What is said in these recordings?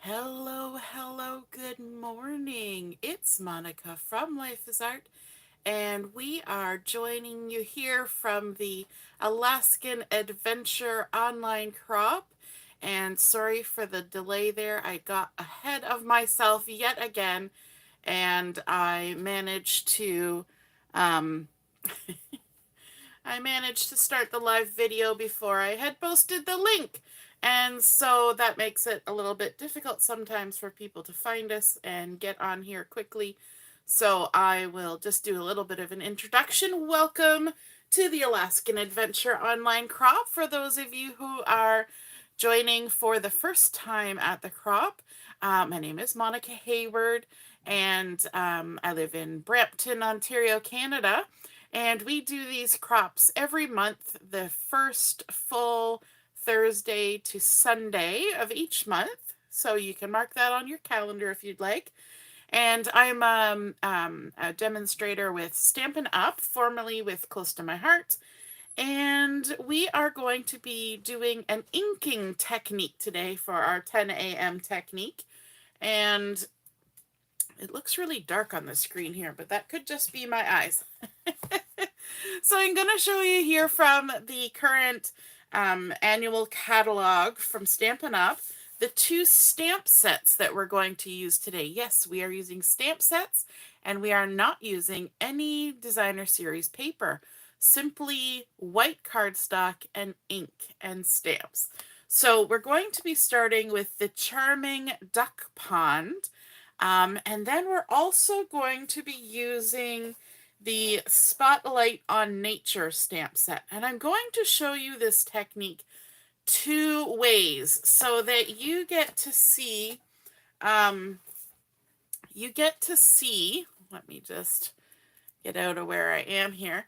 Hello, hello, good morning. It's Monica from Life is Art, and we are joining you here from the Alaskan Adventure online crop. And sorry for the delay there. I got ahead of myself yet again, and um, I managed to start the live video before I had posted the link. And so that makes it a little bit difficult sometimes for people to find us and get on here quickly. So I will just do a little bit of an introduction. Welcome to the Alaskan Adventure Online Crop. For those of you who are joining for the first time at the crop, my name is Monica Hayward, and I live in Brampton, Ontario, Canada. And we do these crops every month, the first full Thursday to Sunday of each month. So you can mark that on your calendar if you'd like. And I'm a demonstrator with Stampin' Up, formerly with Close to My Heart. And we are going to be doing an inking technique today for our 10 a.m. technique. And it looks really dark on the screen here, but that could just be my eyes. So I'm going to show you here from the current annual catalog from Stampin' Up! The two stamp sets that we're going to use today. Yes, we are using stamp sets, and we are not using any designer series paper. Simply white cardstock and ink and stamps. So we're going to be starting with the Charming Duck Pond. And then we're also going to be using the Spotlight on Nature stamp set. And I'm going to show you this technique two ways so that you get to see, let me just get out of where I am here.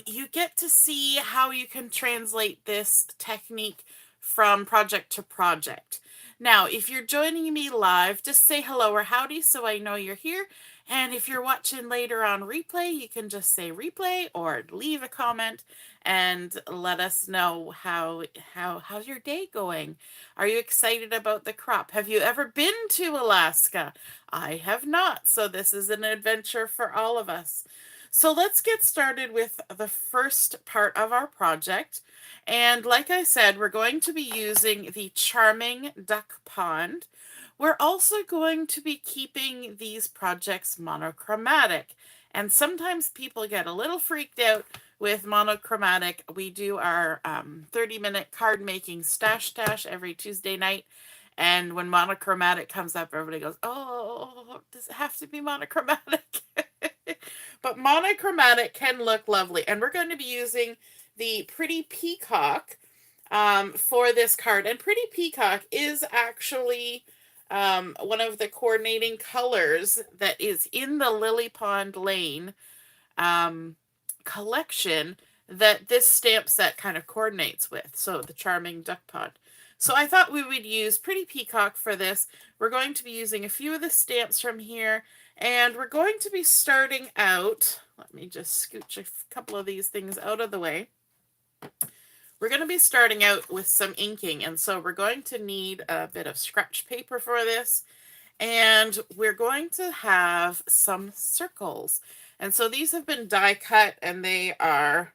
You get to see how you can translate this technique from project to project. Now, if you're joining me live, just say hello or howdy so I know you're here. And if you're watching later on replay, you can just say replay or leave a comment and let us know how's your day going. Are you excited about the crop? Have you ever been to Alaska? I have not, so this is an adventure for all of us. So let's get started with the first part of our project. And like I said, we're going to be using the Charming Duck Pond. We're also going to be keeping these projects monochromatic. And sometimes people get a little freaked out with monochromatic. We do our 30-minute card making stash every Tuesday night. And when monochromatic comes up, everybody goes, oh, does it have to be monochromatic? But monochromatic can look lovely. And we're going to be using the Pretty Peacock for this card. And Pretty Peacock is actually one of the coordinating colors that is in the Lily Pond Lane collection that this stamp set kind of coordinates with. So the Charming Duck Pond. So I thought we would use Pretty Peacock for this. We're going to be using a few of the stamps from here. And we're going to be starting out, let me just scooch a couple of these things out of the way. We're going to be starting out with some inking, and so we're going to need a bit of scratch paper for this, and we're going to have some circles. And so these have been die cut, and they are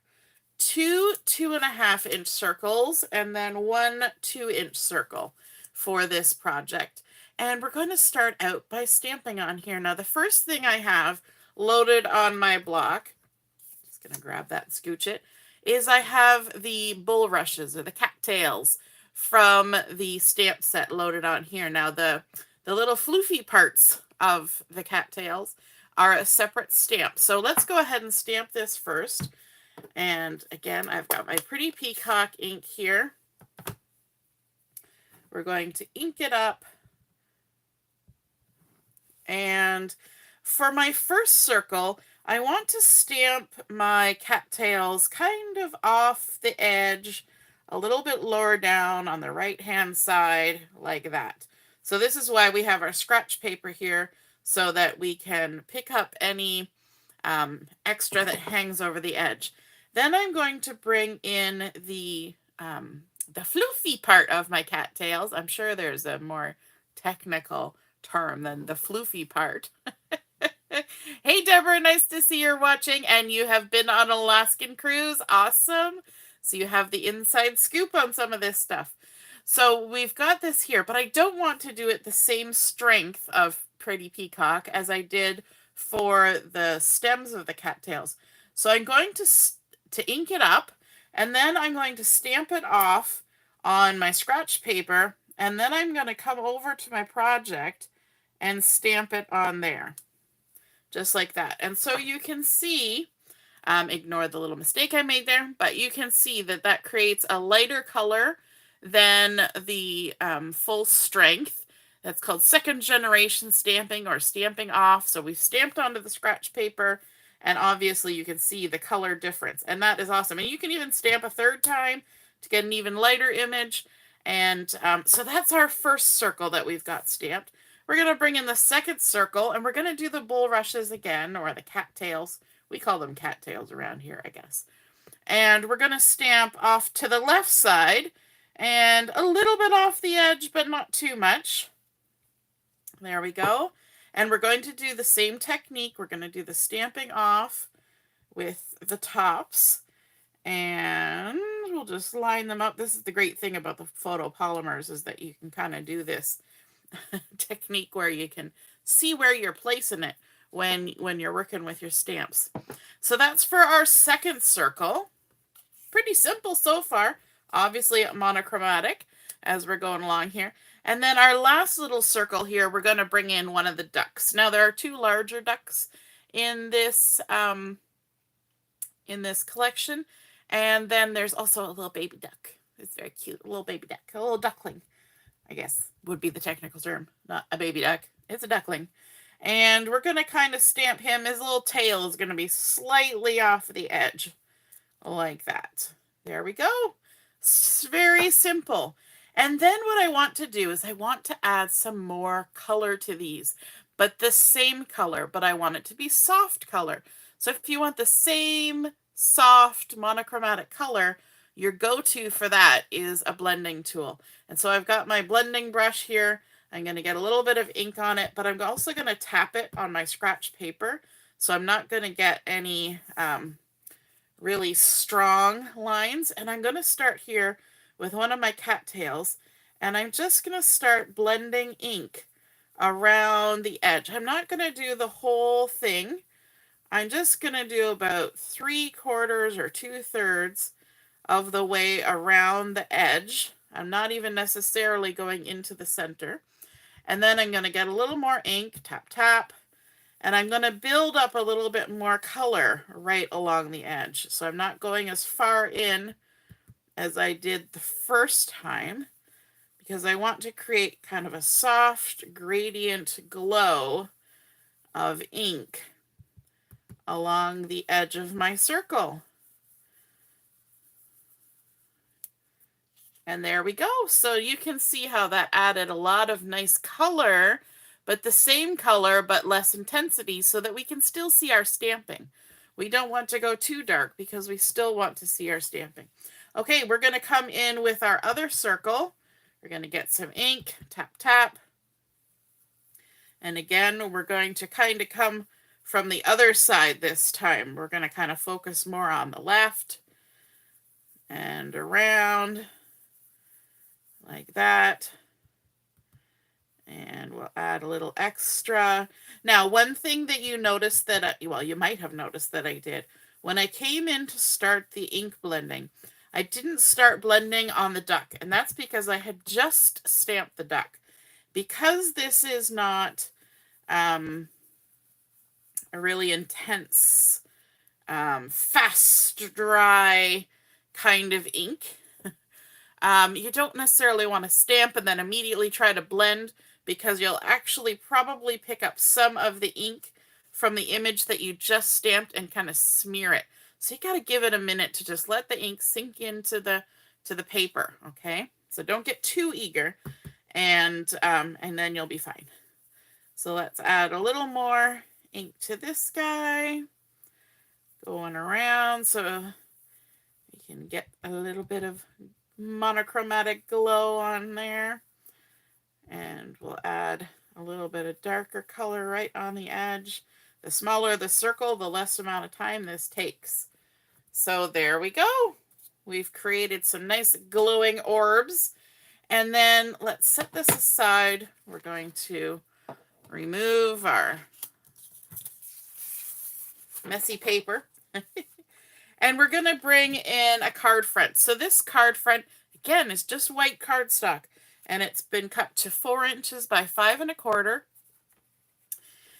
2.5 inch circles, and then 1 2-inch circle for this project. And we're going to start out by stamping on here. Now, the first thing I have loaded on my block, just going to grab that and scooch it, is I have the bulrushes or the cattails from the stamp set loaded on here. Now, the little floofy parts of the cattails are a separate stamp. So let's go ahead and stamp this first. And again, I've got my Pretty Peacock ink here. We're going to ink it up. And for my first circle, I want to stamp my cattails kind of off the edge, a little bit lower down on the right-hand side, like that. So this is why we have our scratch paper here, so that we can pick up any extra that hangs over the edge. Then I'm going to bring in the floofy part of my cattails. I'm sure there's a more technical term than the floofy part. Hey, Deborah, nice to see you're watching, and you have been on Alaskan cruise. Awesome. So you have the inside scoop on some of this stuff. So we've got this here, but I don't want to do it the same strength of Pretty Peacock as I did for the stems of the cattails. So I'm going to ink it up, and then I'm going to stamp it off on my scratch paper, and then I'm going to come over to my project and stamp it on there. Just like that. And so you can see, ignore the little mistake I made there, but you can see that that creates a lighter color than the full strength. That's called second generation stamping or stamping off. So we've stamped onto the scratch paper, and obviously you can see the color difference, and that is awesome. And you can even stamp a third time to get an even lighter image. And so that's our first circle that we've got stamped. We're going to bring in the second circle, and we're going to do the bulrushes again, or the cattails. We call them cattails around here, I guess. And we're going to stamp off to the left side, and a little bit off the edge, but not too much. There we go. And we're going to do the same technique. We're going to do the stamping off with the tops, and we'll just line them up. This is the great thing about the photopolymers, is that you can kind of do this technique where you can see where you're placing it when you're working with your stamps. So that's for our second circle. Pretty simple so far. Obviously monochromatic as we're going along here. And then our last little circle here, we're going to bring in one of the ducks. Now there are two larger ducks in this collection, and then there's also a little baby duck. It's very cute, a little baby duck, a little duckling, I guess would be the technical term. Not a baby duck, it's a duckling. And we're going to kind of stamp him. His little tail is going to be slightly off the edge, like that. There we go. It's very simple. And then what I want to do is I want to add some more color to these, but the same color, but I want it to be soft color. So if you want the same soft monochromatic color, your go-to for that is a blending tool. And so I've got my blending brush here. I'm going to get a little bit of ink on it, but I'm also going to tap it on my scratch paper. So I'm not going to get any really strong lines. And I'm going to start here with one of my cattails, and I'm just going to start blending ink around the edge. I'm not going to do the whole thing. I'm just going to do about 3/4 or 2/3 of the way around the edge. I'm not even necessarily going into the center. And then I'm going to get a little more ink, tap, tap, and I'm going to build up a little bit more color right along the edge. So I'm not going as far in as I did the first time, because I want to create kind of a soft gradient glow of ink along the edge of my circle. And there we go. So you can see how that added a lot of nice color, but the same color, but less intensity, so that we can still see our stamping. We don't want to go too dark because we still want to see our stamping. Okay, we're going to come in with our other circle. We're going to get some ink, tap, tap. And again, we're going to kind of come from the other side this time. We're going to kind of focus more on the left and around like that. And we'll add a little extra. Now, one thing that you noticed that, well, you might have noticed that I did, when I came in to start the ink blending, I didn't start blending on the duck, and that's because I had just stamped the duck. Because this is not a really intense, fast, dry kind of ink, you don't necessarily want to stamp and then immediately try to blend, because you'll actually probably pick up some of the ink from the image that you just stamped and kind of smear it. So you got to give it a minute to just let the ink sink into the paper, okay? So don't get too eager, and then you'll be fine. So let's add a little more ink to this guy, going around so we can get a little bit of monochromatic glow on there. And we'll add a little bit of darker color right on the edge. The smaller the circle, the less amount of time this takes. So there we go. We've created some nice glowing orbs. And then let's set this aside. We're going to remove our messy paper. And we're going to bring in a card front. So this card front, again, is just white cardstock. And it's been cut to 4 inches by 5 1/4.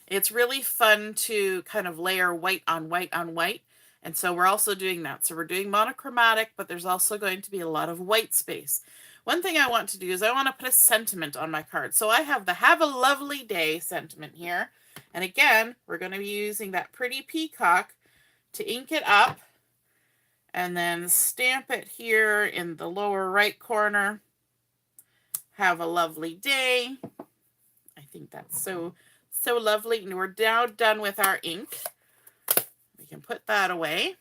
It's really fun to kind of layer white on white on white. And so we're also doing that. So we're doing monochromatic, but there's also going to be a lot of white space. One thing I want to do is I want to put a sentiment on my card. So I have the "Have a Lovely Day" sentiment here. And again, we're going to be using that pretty Peacock to ink it up and then stamp it here in the lower right corner. Have a lovely day. I think that's so lovely. And we're now done with our ink. We can put that away.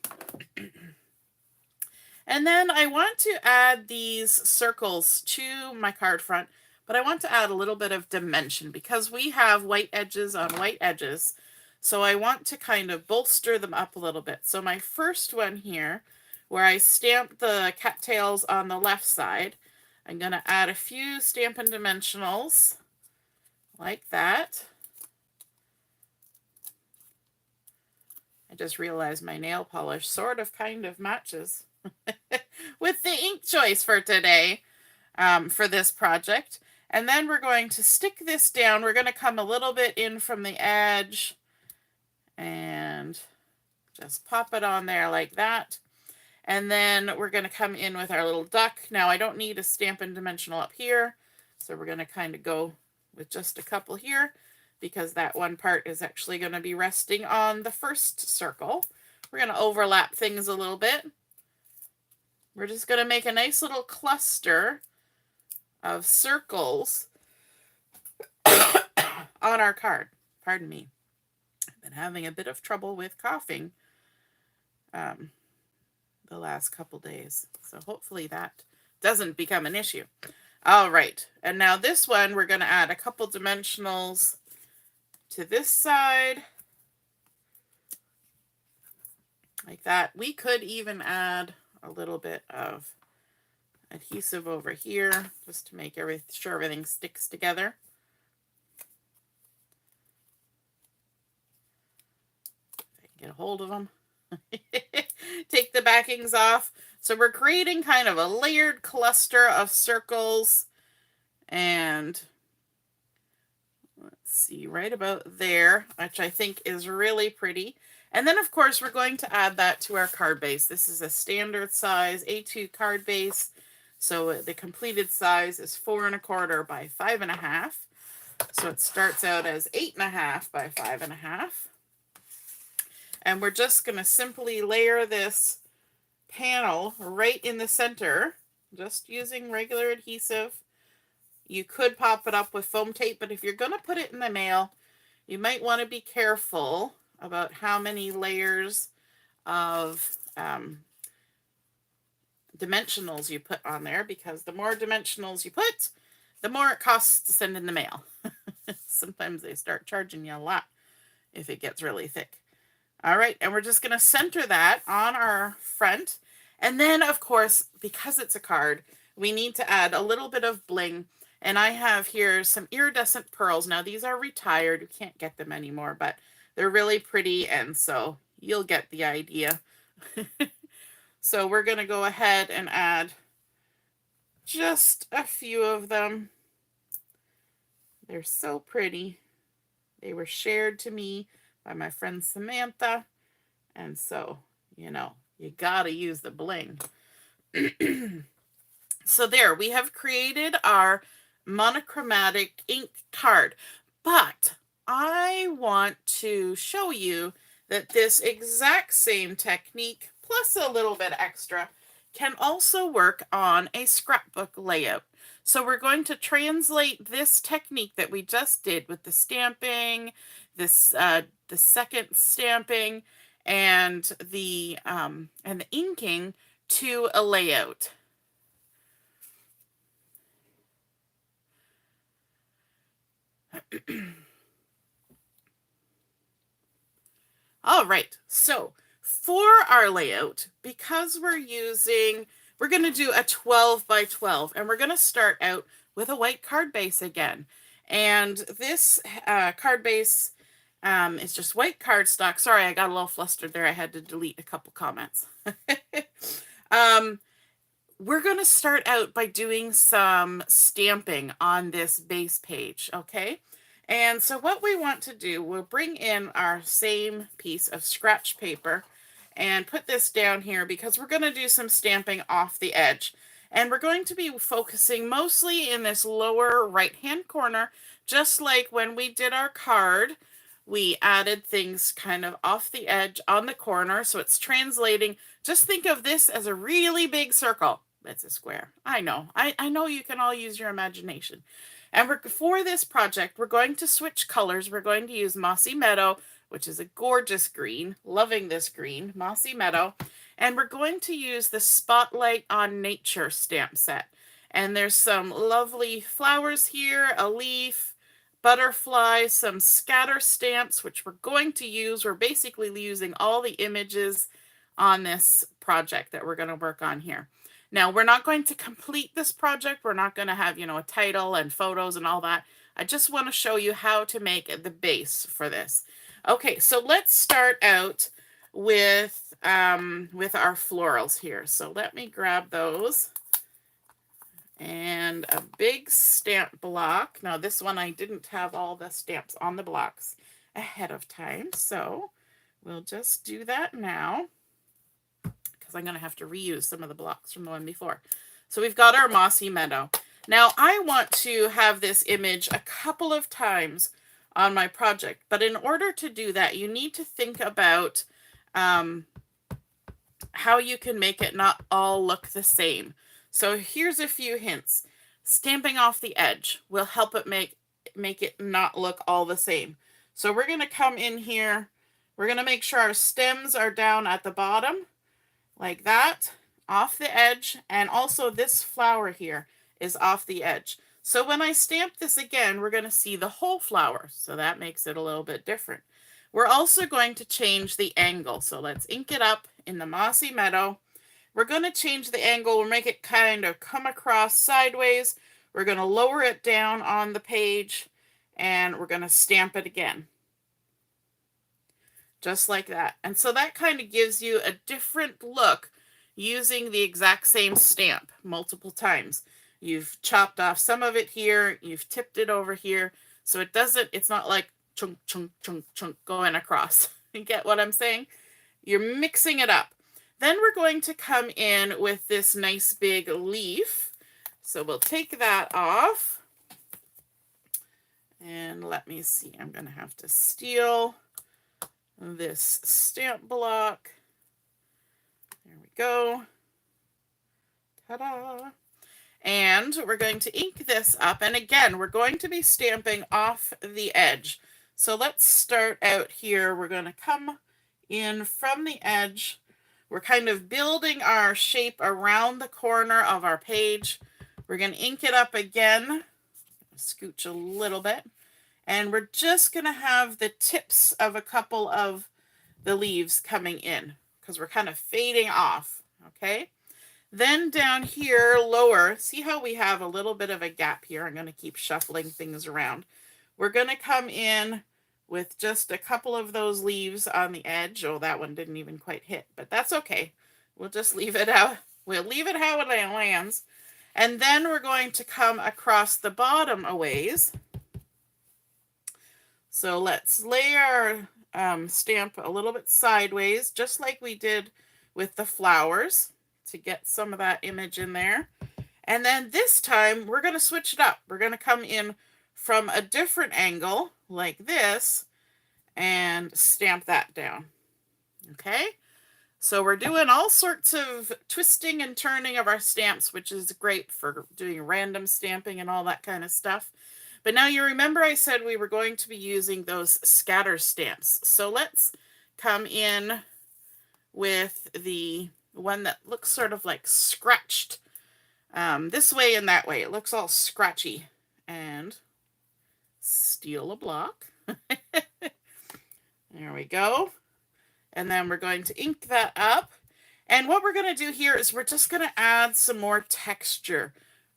And then I want to add these circles to my card front, but I want to add a little bit of dimension because we have white edges on white edges. So I want to kind of bolster them up a little bit. So my first one here, where I stamped the cattails on the left side, I'm going to add a few Stampin' Dimensionals like that. I just realized my nail polish sort of kind of matches with the ink choice for today for this project. And then we're going to stick this down. We're going to come a little bit in from the edge and just pop it on there like that. And then we're going to come in with our little duck. Now I don't need a Stampin' Dimensional up here, so we're going to kind of go with just a couple here because that one part is actually going to be resting on the first circle. We're going to overlap things a little bit. We're just going to make a nice little cluster of circles on our card. Pardon me. I've been having a bit of trouble with coughing the last couple days. So hopefully that doesn't become an issue. All right. And now this one, we're going to add a couple dimensionals to this side. Like that. We could even add a little bit of adhesive over here just to make sure everything sticks together. If I can get a hold of them. Take the backings off. So we're creating kind of a layered cluster of circles. And let's see, right about there, which I think is really pretty. And then, of course, we're going to add that to our card base. This is a standard size A2 card base. So the completed size is 4 1/4 by 5 1/2. So it starts out as 8 1/2 by 5 1/2. And we're just going to simply layer this panel right in the center, just using regular adhesive. You could pop it up with foam tape, but if you're going to put it in the mail, you might want to be careful about how many layers of dimensionals you put on there, because the more dimensionals you put, the more it costs to send in the mail. Sometimes they start charging you a lot if it gets really thick. All right, and we're just going to center that on our front. And then, of course, because it's a card, we need to add a little bit of bling. And I have here some iridescent pearls. Now, these are retired. You can't get them anymore, but they're really pretty, and so you'll get the idea. So we're going to go ahead and add just a few of them. They're so pretty. They were shared to me by my friend Samantha. And so, you know, you gotta use the bling. So there, we have created our monochromatic ink card. But I want to show you that this exact same technique, plus a little bit extra, can also work on a scrapbook layout. So we're going to translate this technique that we just did with the stamping, this the second stamping, and the inking to a layout. All right, so for our layout, because we're going to do a 12 by 12, and we're going to start out with a white card base again. And this card base is just white cardstock. Sorry, I got a little flustered there. I had to delete a couple comments. We're going to start out by doing some stamping on this base page, okay? And so what we want to do, we'll bring in our same piece of scratch paper and put this down here because we're going to do some stamping off the edge. And we're going to be focusing mostly in this lower right-hand corner, just like when we did our card. We added things kind of off the edge on the corner, so it's translating. Just think of this as a really big circle. That's a square. I know. I know you can all use your imagination. And for this project, we're going to switch colors. We're going to use Mossy Meadow, which is a gorgeous green. Loving this green, Mossy Meadow. And we're going to use the Spotlight on Nature stamp set. And there's some lovely flowers here, a leaf, butterfly, some scatter stamps, which we're going to use. We're basically using all the images on this project that we're going to work on here. Now, we're not going to complete this project. We're not going to have, a title and photos and all that. I just want to show you how to make the base for this. Okay, so let's start out with our florals here. So let me grab those. And a big stamp block. Now, this one I didn't have all the stamps on the blocks ahead of time. So we'll just do that now, because I'm going to have to reuse some of the blocks from the one before. So we've got our Mossy Meadow. Now I want to have this image a couple of times on my project, but in order to do that, you need to think about how you can make it not all look the same. So here's a few hints. Stamping off the edge will help it make it not look all the same. So we're going to come in here. We're going to make sure our stems are down at the bottom, like that, off the edge, and also this flower here is off the edge. So when I stamp this again, we're going to see the whole flower, so that makes it a little bit different. We're also going to change the angle, so let's ink it up in the Mossy Meadow. We're going to change the angle. We'll make it kind of come across sideways. We're going to lower it down on the page, and we're going to stamp it again. Just like that. And so that kind of gives you a different look using the exact same stamp multiple times. You've chopped off some of it here, you've tipped it over here, so it's not like chunk, chunk, chunk, chunk going across. You get what I'm saying? You're mixing it up. Then we're going to come in with this nice big leaf. So we'll take that off. And let me see, I'm going to have to steal this stamp block. There we go. Ta-da! And we're going to ink this up. And again, we're going to be stamping off the edge. So let's start out here. We're going to come in from the edge. We're kind of building our shape around the corner of our page. We're going to ink it up again. Scooch a little bit. And we're just going to have the tips of a couple of the leaves coming in because we're kind of fading off, okay? Then down here lower, see how we have a little bit of a gap here? I'm going to keep shuffling things around. We're going to come in with just a couple of those leaves on the edge. Oh, that one didn't even quite hit, but that's okay. We'll just leave it out. We'll leave it how it lands. And then we're going to come across the bottom a ways. So let's lay our stamp a little bit sideways, just like we did with the flowers, to get some of that image in there. And then this time we're going to switch it up. We're going to come in from a different angle like this and stamp that down. Okay? So we're doing all sorts of twisting and turning of our stamps, which is great for doing random stamping and all that kind of stuff. But now you remember I said we were going to be using those scatter stamps. So let's come in with the one that looks sort of like scratched this way and that way. It looks all scratchy. And steal a block. There we go. And then we're going to ink that up. And what we're going to do here is we're just going to add some more texture.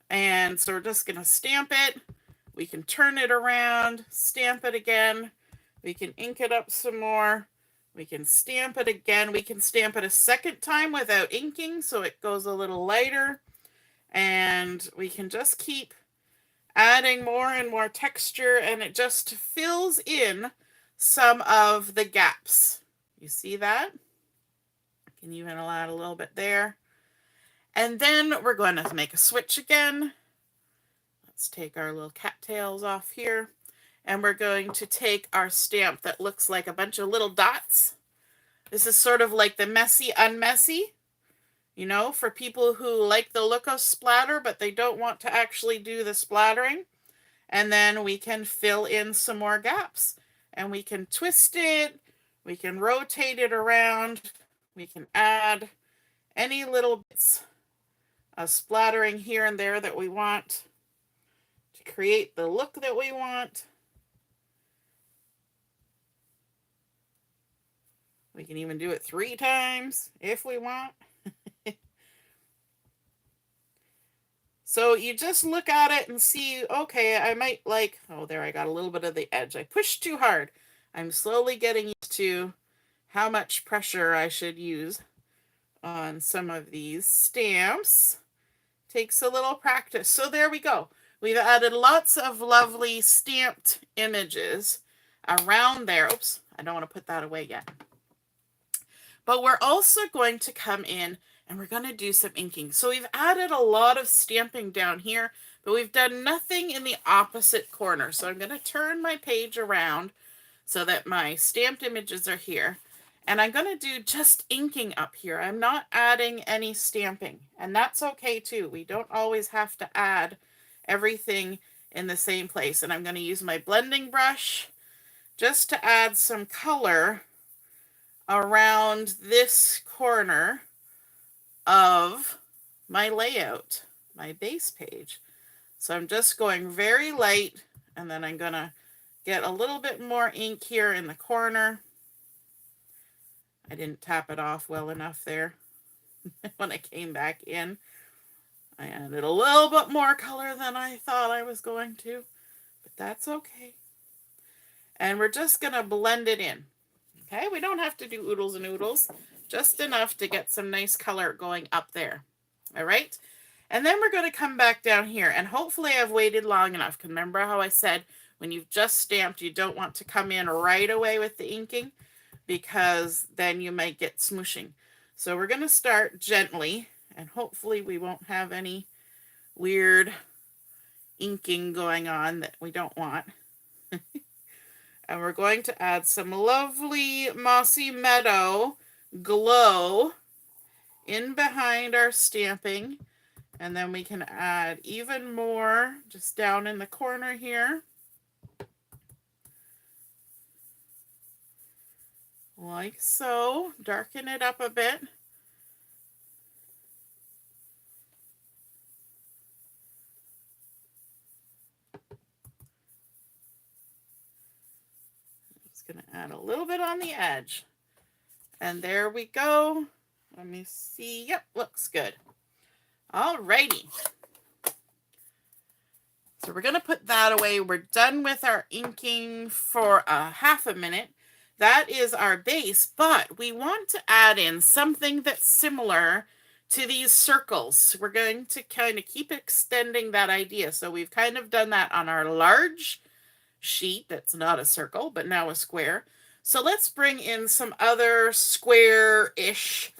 And so we're just going to stamp it. We can turn it around, stamp it again. We can ink it up some more. We can stamp it again. We can stamp it a second time without inking so it goes a little lighter. And we can just keep adding more and more texture, and it just fills in some of the gaps. You see that? You can even add a little bit there. And then we're going to make a switch again. Let's take our little cattails off here. And we're going to take our stamp that looks like a bunch of little dots. This is sort of like the messy unmessy, you know, for people who like the look of splatter, but they don't want to actually do the splattering. And then we can fill in some more gaps. And we can twist it. We can rotate it around. We can add any little bits of splattering here and there that we want to create the look that we want. We can even do it 3 times if we want. So you just look at it and see, okay, I might like, oh, there, I got a little bit of the edge. I pushed too hard. I'm slowly getting used to how much pressure I should use on some of these stamps. Takes a little practice. So there we go. We've added lots of lovely stamped images around there. Oops, I don't want to put that away yet. But we're also going to come in and we're going to do some inking. So we've added a lot of stamping down here, but we've done nothing in the opposite corner. So I'm going to turn my page around so that my stamped images are here. And I'm going to do just inking up here. I'm not adding any stamping, and that's okay too. We don't always have to add everything in the same place. And I'm going to use my blending brush just to add some color around this corner of my layout, my base page. So I'm just going very light, and then I'm going to get a little bit more ink here in the corner. I didn't tap it off well enough there when I came back in. I added a little bit more color than I thought I was going to, but that's okay. And we're just going to blend it in. Okay, we don't have to do oodles and oodles, just enough to get some nice color going up there. All right, and then we're going to come back down here, and hopefully I've waited long enough. Remember how I said when you've just stamped, you don't want to come in right away with the inking, because then you might get smooshing. So we're going to start gently, and hopefully we won't have any weird inking going on that we don't want. And we're going to add some lovely Mossy Meadow glow in behind our stamping. And then we can add even more just down in the corner here. Like so. Darken it up a bit. Going to add a little bit on the edge, and there we go. Let me see. Yep, looks good. Alrighty, so we're going to put that away. We're done with our inking for a half a minute. That is our base, but we want to add in something that's similar to these circles. We're going to kind of keep extending that idea. So we've kind of done that on our large sheet that's not a circle, but now a square. So let's bring in some other square-ish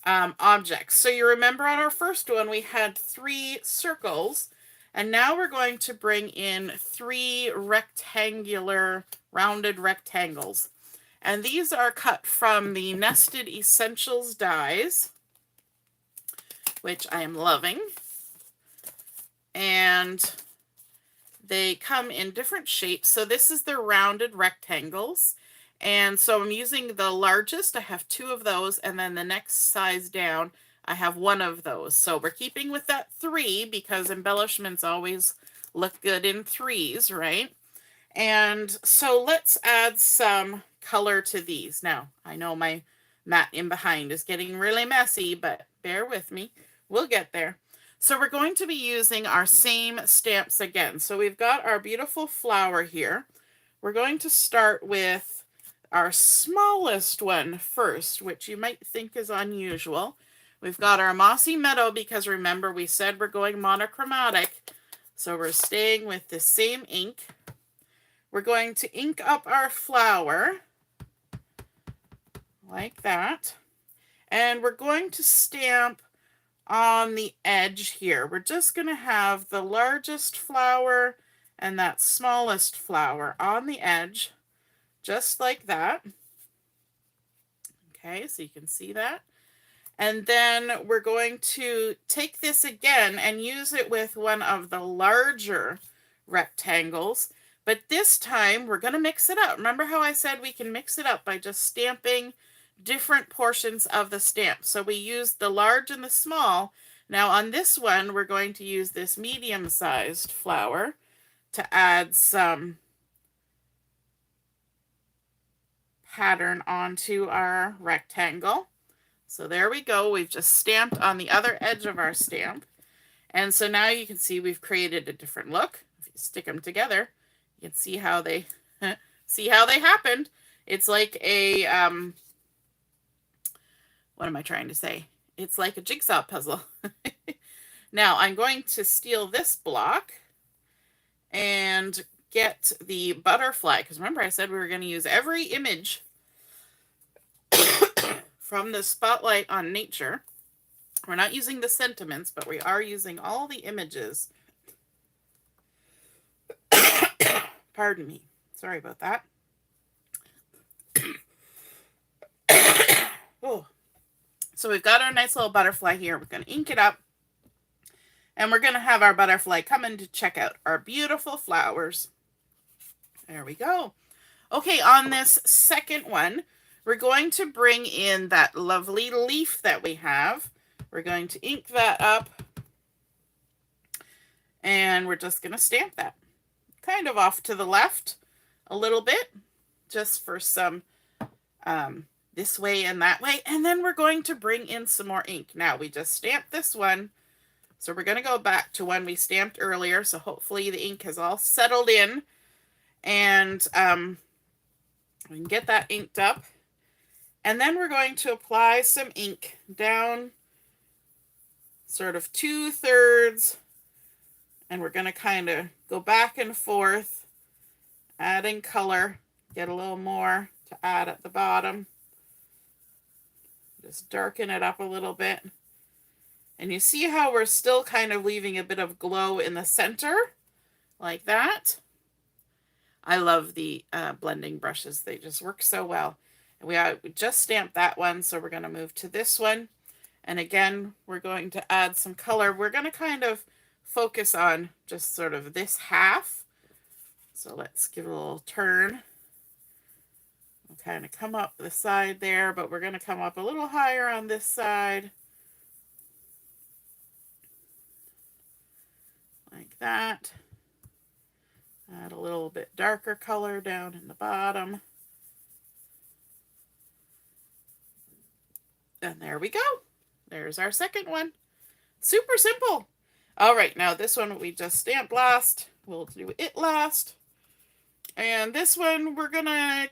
objects. So you remember on our first one, we had 3 circles, and now we're going to bring in 3 rectangular, rounded rectangles. And these are cut from the Nested Essentials dies, which I am loving. And they come in different shapes. So this is the rounded rectangles. And so I'm using the largest. I have 2 of those. And then the next size down, I have 1 of those. So we're keeping with that 3 because embellishments always look good in 3s, right? And so let's add some color to these. Now, I know my mat in behind is getting really messy, but bear with me. We'll get there. So we're going to be using our same stamps again. So we've got our beautiful flower here. We're going to start with our smallest one first, which you might think is unusual. We've got our Mossy Meadow because remember we said we're going monochromatic. So we're staying with the same ink. We're going to ink up our flower like that. And we're going to stamp on the edge here. We're just going to have the largest flower and that smallest flower on the edge, just like that. Okay, so you can see that. And then we're going to take this again and use it with one of the larger rectangles. But this time we're going to mix it up. Remember how I said we can mix it up by just stamping different portions of the stamp. So we used the large and the small. Now on this one, we're going to use this medium-sized flower to add some pattern onto our rectangle. So there we go. We've just stamped on the other edge of our stamp. And so now you can see we've created a different look. If you stick them together, you can see how they happened. It's like a what am I trying to say? It's like a jigsaw puzzle. Now I'm going to steal this block and get the butterfly, because remember I said we were going to use every image from the spotlight on nature. We're not using the sentiments, but we are using all the images. Pardon me. Sorry about that. Oh. So we've got our nice little butterfly here. We're going to ink it up. And we're going to have our butterfly come in to check out our beautiful flowers. There we go. Okay, on this second one, we're going to bring in that lovely leaf that we have. We're going to ink that up. And we're just going to stamp that. Kind of off to the left a little bit. Just for some this way and that way. And then we're going to bring in some more ink. Now, we just stamped this one. So we're going to go back to one we stamped earlier. So hopefully the ink has all settled in. And we can get that inked up. And then we're going to apply some ink down sort of 2/3. And we're going to kind of go back and forth, adding color. Get a little more to add at the bottom. Just darken it up a little bit. And you see how we're still kind of leaving a bit of glow in the center, like that. I love the blending brushes. They just work so well. And we just stamped that one, so we're going to move to this one. And again, we're going to add some color. We're going to kind of focus on just sort of this half. So let's give it a little turn. We'll kind of come up the side there, but we're going to come up a little higher on this side. Like that. Add a little bit darker color down in the bottom. And there we go. There's our second one. Super simple. All right, now this one we just stamped last. We'll do it last. And this one we're going to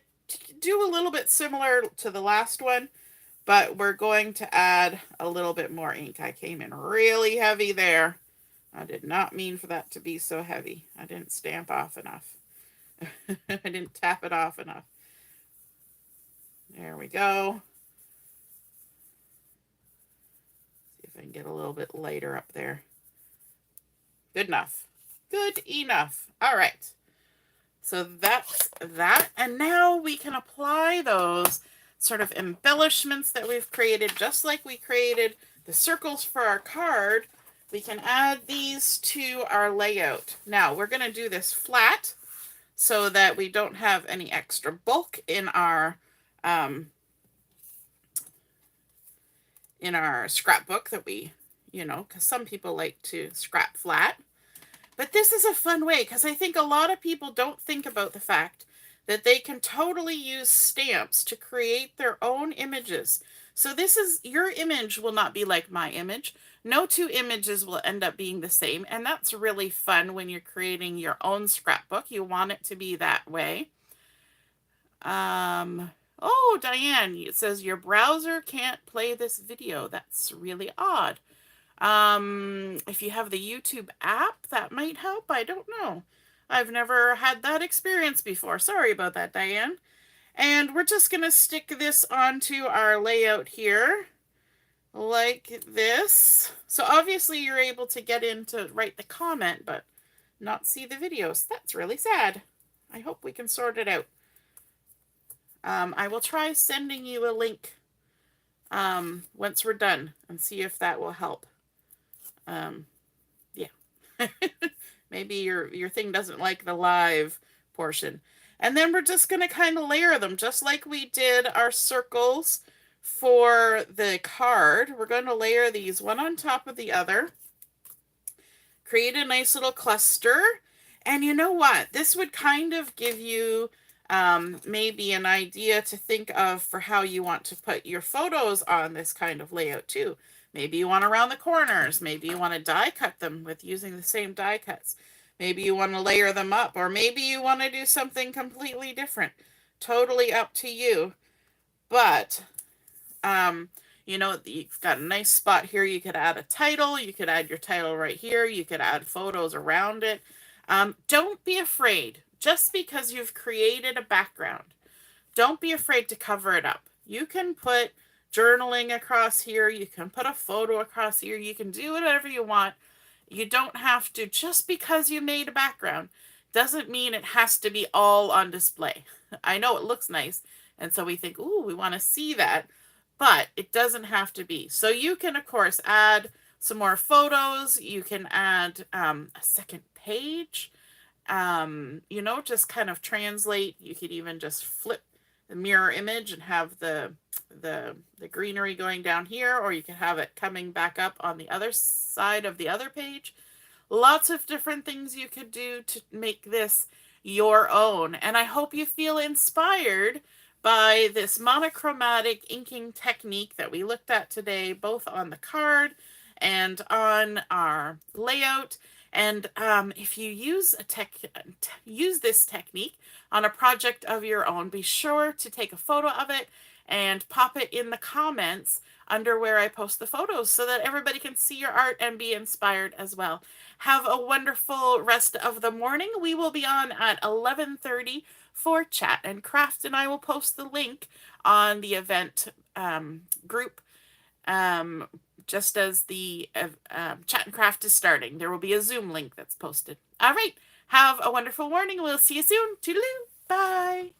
do a little bit similar to the last one, but we're going to add a little bit more ink. I came in really heavy there. I did not mean for that to be so heavy. I didn't stamp off enough. I didn't tap it off enough. There we go. See if I can get a little bit lighter up there. Good enough. Good enough. All right. So that's that. And now we can apply those sort of embellishments that we've created, just like we created the circles for our card. We can add these to our layout. Now, we're going to do this flat so that we don't have any extra bulk in our scrapbook that we, because some people like to scrap flat. But this is a fun way because I think a lot of people don't think about the fact that they can totally use stamps to create their own images. So this is, your image will not be like my image. No two images will end up being the same. And that's really fun when you're creating your own scrapbook. You want it to be that way. Oh, Diane, it says your browser can't play this video. That's really odd. If you have the YouTube app, that might help. I don't know. I've never had that experience before. Sorry about that, Diane. And we're just going to stick this onto our layout here like this. So obviously you're able to get in to write the comment, but not see the videos. That's really sad. I hope we can sort it out. I will try sending you a link once we're done and see if that will help. Yeah. Maybe your thing doesn't like the live portion. And then we're just going to kind of layer them just like we did our circles for the card. We're going to layer these one on top of the other. Create a nice little cluster. And you know what? This would kind of give you maybe an idea to think of for how you want to put your photos on this kind of layout too. Maybe you want around the corners. Maybe you want to die cut them with using the same die cuts. Maybe you want to layer them up, or maybe you want to do something completely different. Totally up to you. But, you know, you've got a nice spot here. You could add a title. You could add your title right here. You could add photos around it. Don't be afraid. Just because you've created a background, don't be afraid to cover it up. You can put journaling across here. You can put a photo across here. You can do whatever you want. You don't have to, just because you made a background, doesn't mean it has to be all on display. I know it looks nice, and so we think, ooh, we want to see that, but it doesn't have to be. So you can, of course, add some more photos. You can add a second page. You know, just kind of translate. You could even just flip the mirror image and have the greenery going down here, or you can have it coming back up on the other side of the other page. Lots of different things you could do to make this your own. And I hope you feel inspired by this monochromatic inking technique that we looked at today, both on the card and on our layout. And if you use this technique on a project of your own, be sure to take a photo of it and pop it in the comments under where I post the photos so that everybody can see your art and be inspired as well. Have a wonderful rest of the morning. We will be on at 11:30 for Chat and Craft, and I will post the link on the event group just as the Chat and Craft is starting. There will be a Zoom link that's posted. All right. Have a wonderful morning. We'll see you soon. Toodaloo. Bye.